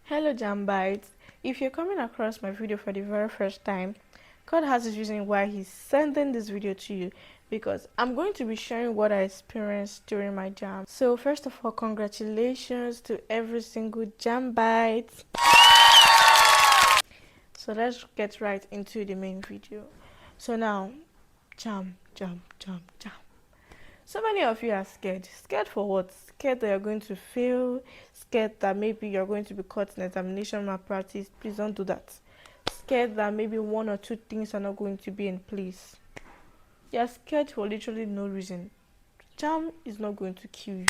Hello Jambites. If you're coming across my video for the very first time, God has his reason why he's sending this video to you, because I'm going to be sharing what I experienced during my jam. So first of all, congratulations to every single Jambite. So let's get right into the main video. So now, jam. So many of you are scared. Scared for what? Scared that you're going to fail. Scared that maybe you're going to be caught in examination malpractice. Please don't do that. Scared that maybe one or two things are not going to be in place. You're scared for literally no reason. Jam is not going to kill you.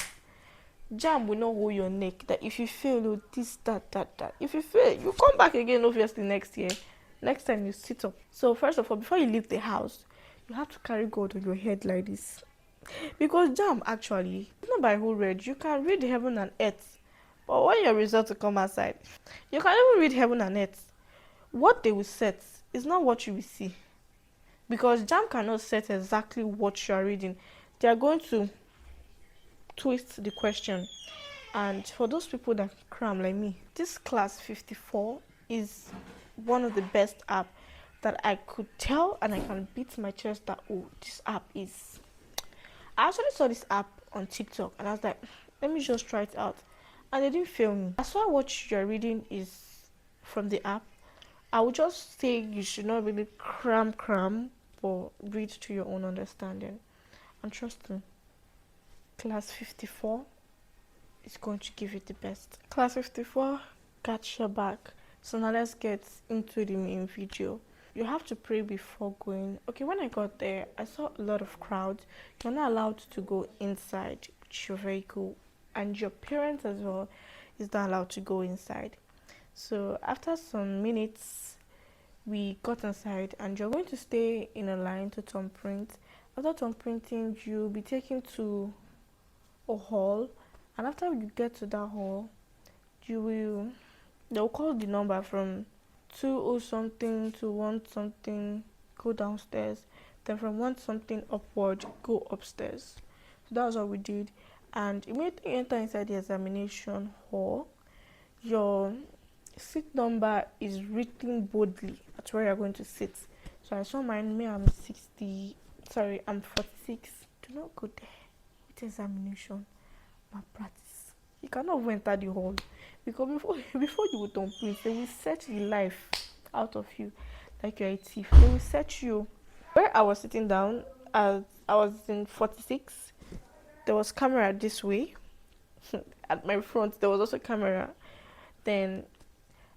Jam will not hold your neck. That if you fail, oh, this, that. If you fail, you come back again, obviously, next year. Next time you sit up. So first of all, before you leave the house, you have to carry God on your head like this. Because jam actually, not by who read, you can read heaven and earth. But when your results will come outside, you can even read heaven and earth. What they will set is not what you will see. Because jam cannot set exactly what you are reading. They are going to twist the question. And for those people that cram like me, this class 54 is one of the best app that I could tell, and I can beat my chest that, oh, this app is. I actually saw this app on TikTok and I was like, let me just try it out. And they didn't fail me. As far as what you're reading is from the app, I would just say you should not really cram, but read to your own understanding. And trust me, class 54 is going to give you the best. Class 54 got your back. So now let's get into the main video. You have to pray before going. Okay, when I got there, I saw a lot of crowds. You're not allowed to go inside with your vehicle, and your parents as well is not allowed to go inside. So after some minutes, we got inside, and you're going to stay in a line to thumb print. After thumb printing, you'll be taken to a hall, and after you get to that hall, they'll call the number from 20 something to 1 something, go downstairs. Then from 1 something upward, go upstairs. So that was what we did. And immediately enter inside the examination hall, your seat number is written boldly at where you're going to sit. So I saw mine, I'm 46. Do not go there with examination malpractice. You cannot even enter the hall. Because before you would complete, they will search the life out of you like you're a thief. They will search you. Where I was sitting down, as I was in 46, there was camera this way. At my front, there was also camera. Then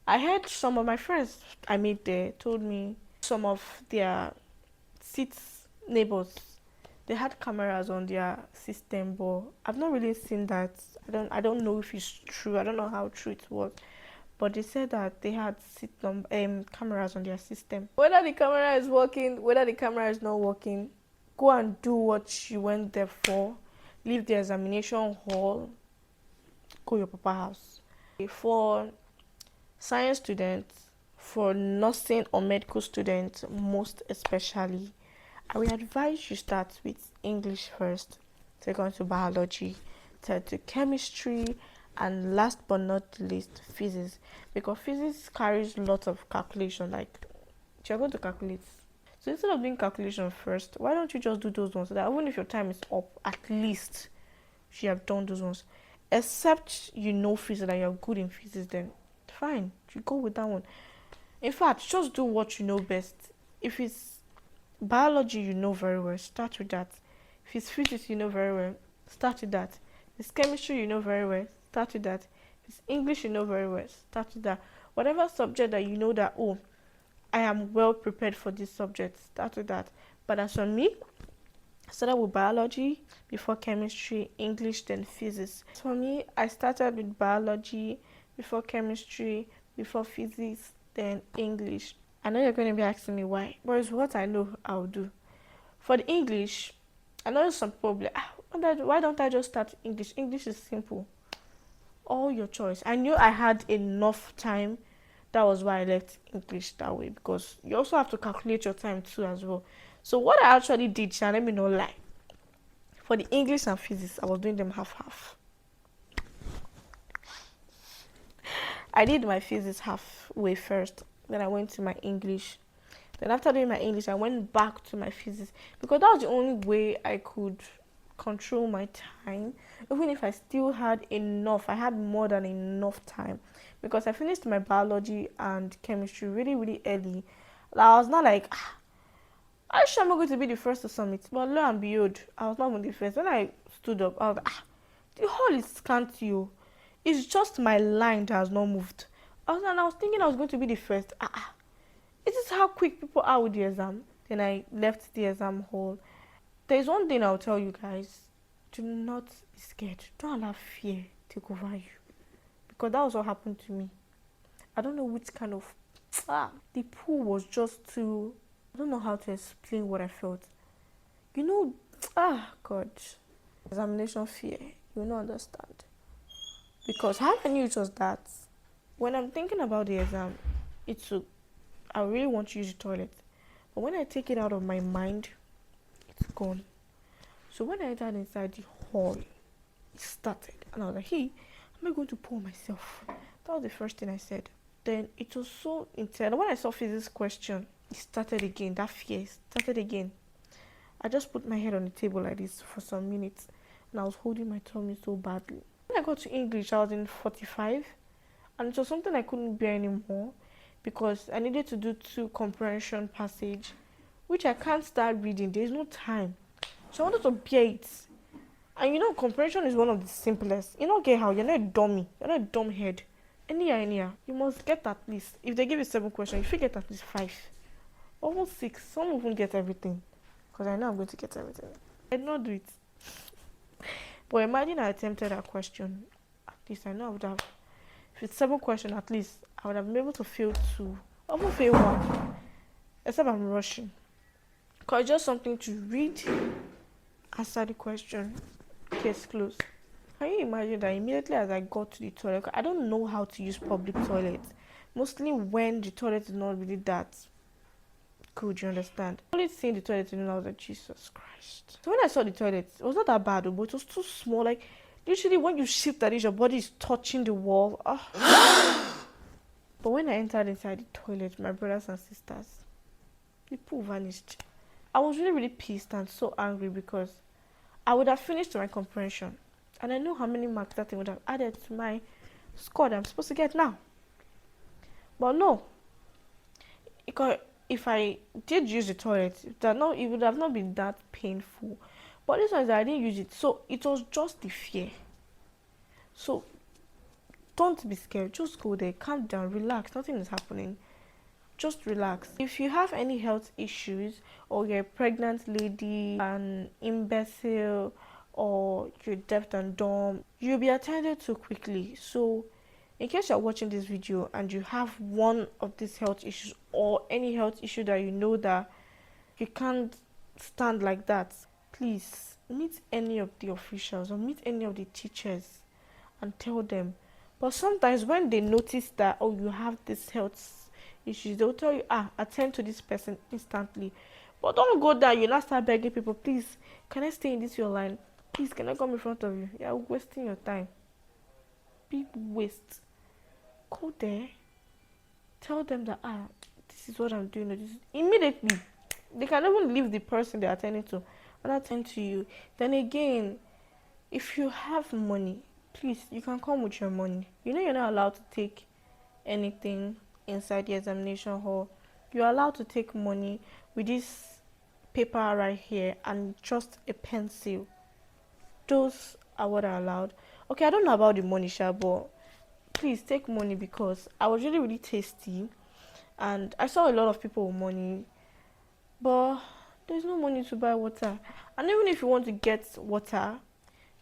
I heard some of my friends I made there told me some of their seats neighbors, they had cameras on their system, but I've not really seen that. I don't know if it's true. I don't know how true it was. But they said that they had cameras on their system. Whether the camera is working, whether the camera is not working, go and do what you went there for. Leave the examination hall. Go your papa house. For science students, for nursing or medical students, most especially, I will advise you start with English first, second to biology, third to chemistry, and last but not least, physics. Because physics carries lots of calculation, like you're going to calculate. So instead of doing calculation first, why don't you just do those ones so that even if your time is up, at least you have done those ones. Except you know physics and you're good in physics, then fine, you go with that one. In fact, just do what you know best. If it's biology, you know very well, start with that. If it's physics, you know very well, start with that. If it's chemistry, you know very well, start with that. If it's English, you know very well, start with that. Whatever subject that you know that, oh, I am well prepared for this subject, start with that. But as for me, I started with biology before chemistry, English, then physics. For me, I started with biology before chemistry, before physics, then English. I know you're going to be asking me why, but it's what I know I'll do. For the English, I know some people will be like, why don't I just start English? English is simple. All your choice. I knew I had enough time. That was why I left English that way, because you also have to calculate your time too as well. So what I actually did, let me not lie. For the English and physics, I was doing them half-half. I did my physics halfway first, then I went to my English. Then after doing my English, I went back to my physics because that was the only way I could control my time. Even if I still had enough, I had more than enough time because I finished my biology and chemistry really, really early. I was not like, I sure I'm not going to be the first to submit. But lo and behold, I was not even the first. When I stood up, I was like, the hall is scanty. Oh. It's just my line that has not moved. I was thinking I was going to be the first. This is how quick people are with the exam. Then I left the exam hall. There's one thing I'll tell you guys. Do not be scared. Don't allow fear take over you. Because that was what happened to me. I don't know which kind of... the pool was just too... I don't know how to explain what I felt. You know... God. Examination fear. You will not understand. Because how I knew it was that. When I'm thinking about the exam, I really want to use the toilet. But when I take it out of my mind, it's gone. So when I entered inside the hall, it started. And I was like, hey, am I going to pour myself? That was the first thing I said. Then it was so intense. When I saw physics question, it started again. That fear started again. I just put my head on the table like this for some minutes. And I was holding my tummy so badly. When I got to English, I was in 45. And it was something I couldn't bear anymore. Because I needed to do 2 comprehension passage, which I can't start reading. There's no time. So I wanted to bear it. And you know, comprehension is one of the simplest. You know, get how you're not a dummy. You're not a dumb head. Anyhow. You must get at least, if they give you 7 questions, you should get at least 5. Almost 6. Some even get everything. Because I know I'm going to get everything. I did not do it. But imagine I attempted that question. At least I know I would have. If it's 7 questions, at least I would have been able to fail 2. I won't fail 1. Except I'm rushing. Because it's just something to read, answer the question, case closed. Can you imagine that immediately as I got to the toilet, I don't know how to use public toilets. Mostly when the toilet is not really that good, you understand? Only seeing the toilet, I was like, Jesus Christ. So when I saw the toilet, it was not that bad, but it was too small. Like, usually when you shift that, your body is touching the wall. But when I entered inside the toilet, my brothers and sisters, the pool vanished. I was really, really pissed and so angry because I would have finished my comprehension. And I know how many marks that thing would have added to my score that I'm supposed to get now. But no. Because if I did use the toilet, it would have not been that painful. But this one is I didn't use it. So it was just the fear. So don't be scared. Just go there. Calm down. Relax. Nothing is happening. Just relax. If you have any health issues, or you're a pregnant lady, an imbecile, or you're deaf and dumb, you'll be attended to quickly. So in case you're watching this video and you have one of these health issues or any health issue that you know that you can't stand like that, please meet any of the officials or meet any of the teachers and tell them. But sometimes when they notice that, oh, you have this health issues, they'll tell you, attend to this person instantly. But don't go there, you not start begging people, please, can I stay in this your line? Please, can I come in front of you? You're wasting your time. Big waste. Go there. Tell them that, this is what I'm doing. This immediately. They can even leave the person they're attending to and attend to you. Then again, if you have money, please, you can come with your money. You know you're not allowed to take anything inside the examination hall. You're allowed to take money with this paper right here and just a pencil. Those are what are allowed. Okay, I don't know about the money, but please take money because I was really, really tasty and I saw a lot of people with money, but there's no money to buy water. And even if you want to get water,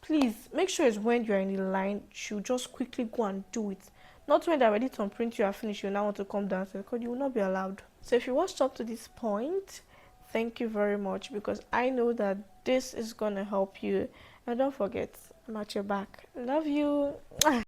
please make sure it's when you're in the line, you just quickly go and do it. Not when they're ready to print you are finished, you now want to come downstairs because you will not be allowed. So if you watched up to this point, thank you very much because I know that this is going to help you. And don't forget, I'm at your back. Love you.